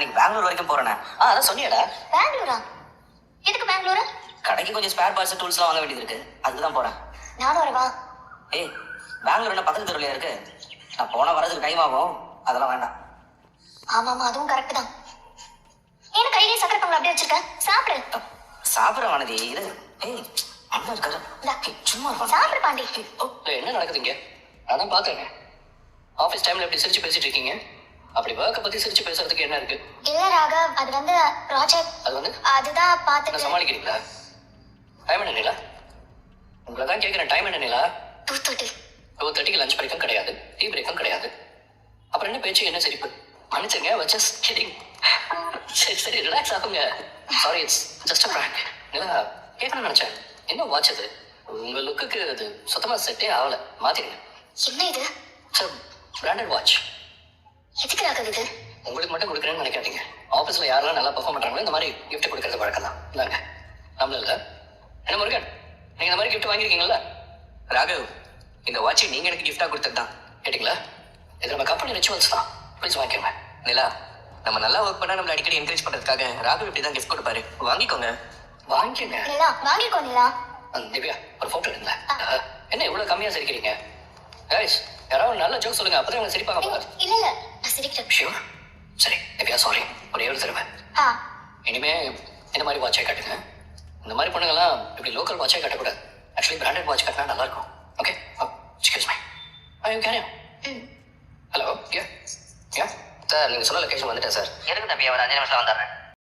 இன்னைக்கு பெங்களூர் வரைக்கும் போறேன். அதான் சொன்னியடா. பெங்களூரா? எதுக்கு பெங்களூரு? கடைக்கு கொஞ்சம் ஸ்பேர் பார்ட்ஸ் டூல்ஸ்லாம் வாங்க வேண்டியது இருக்கு, அதுக்கு தான் போறேன். நானும் வரவா? ஏய், பெங்களூர் என்ன பக்கத்து தெருவுலயா இருக்கு? நான் போன வரதுக்கு டைம் ஆகும், அதெல்லாம் வேண்டாம். ஆமாமா, அதுவும் கரெக்ட் தான். ஏன்னா கையிலே சக்கரை பொங்கல் அப்படியே வச்சிருக்க, சாப்பிடு. சாப்பிட வானதி இது. ஏய், அண்ணா இருக்காரு. சும்மா சாப்பிடு பாண்டி. என்ன நடக்குதுங்க? அதான் பாக்குறேங்க. ஆபீஸ் டைம்ல எப்படி சிரிச்சு பேசிட்டு இருக்கீங்க? அப்படி ஒர்க்கை பத்தி சிரிச்சு பேசுறதுக்கு என்ன இருக்கு? இல்ல ராகவ், அது வந்து ப்ராஜெக்ட். அது வந்து அதுதான் பாத்துட்டு சமாளிக்கிறீங்களா? டைம் என்ன நிலா? உங்களை தான் கேட்கிறேன், டைம் என்ன நிலா? 2:30. 2:30க்கு லஞ்ச் பிரேக்கும் கிடையாது, டீ பிரேக்கும் கிடையாது. அப்புறம் என்ன பேச்சு, என்ன சிரிப்பு? மன்னிச்சுங்க, ஜஸ்ட் கிடிங். சரி சரி, ரிலாக்ஸ் ஆகுங்க. Sorry, it's just a prank. Nila, கேட்கணும்னு நினைச்சேன். என்ன வாட்ச் அது? உங்க லுக்குக்கு அது சுத்தமா செட்டே ஆகல, மாத்திருங்க. என்ன இது? Branded watch. எதுக்கு ராகவ் இது? உங்களுக்கு மட்டும் கொடுக்குறேன்னு நினைக்காதீங்க. ஆஃபீஸில் யாரெல்லாம் நல்லா பெர்ஃபார்ம் பண்ணுறாங்களோ இந்த மாதிரி கிஃப்ட் கொடுக்கறது வழக்கம் தான். இந்தாங்க, நம்மள இல்லை. என்ன முருகன், நீங்கள் இந்த மாதிரி கிஃப்ட் வாங்கியிருக்கீங்களா? ராகவ், இந்த வாட்சை நீங்க எனக்கு கிஃப்டா கொடுத்தது தான். கேட்டிங்களா? இது நம்ம கம்பெனி ரிச்சுவல்ஸ் தான். ப்ளீஸ் வாங்கிக்கோங்க. நிலா, நம்ம நல்லா ஒர்க் பண்ணா நம்மள அடிக்கடி என்கரேஜ் பண்றதுக்காக ராகவ் இப்படி தான் கிஃப்ட் கொடுப்பாரு. வாங்கிக்கோங்க. வாங்கிக்கோங்க. நிலா, வாங்கிக்கோ நிலா. திவ்யா, ஒரு ஃபோட்டோ எடுங்களேன். என்ன இவ்வளோ கம்மியாக சிரிக்கிறீங்க? கைஸ், யாராவது நல்ல ஜோக் சொல்லுங்க, அப்பதான் அவங்க சிரிப்பாங்க போல. இல்ல இல்ல, நான் சிரிக்கிறேன். ஷியூர்? சரி திவ்யா, சாரி. ஒரே ஒரு தடவை. இனிமே இந்த மாதிரி வாட்சே காட்டுங்க. இந்த மாதிரி பொண்ணுங்கெல்லாம் இப்படி லோக்கல் வாட்சே காட்டக்கூடாது. ஆக்சுவலி பிராண்டட் வாட்ச் காட்டினா நல்லா இருக்கும். Okay, excuse me. கேரியா? ஹலோ, யா யா சார், நீங்கள் சொன்ன லொக்கேஷன் வந்துட்டேன் சார். எதுக்கு தம்பி, அவர் 5 நிமிஷம் வந்துடுறேன்.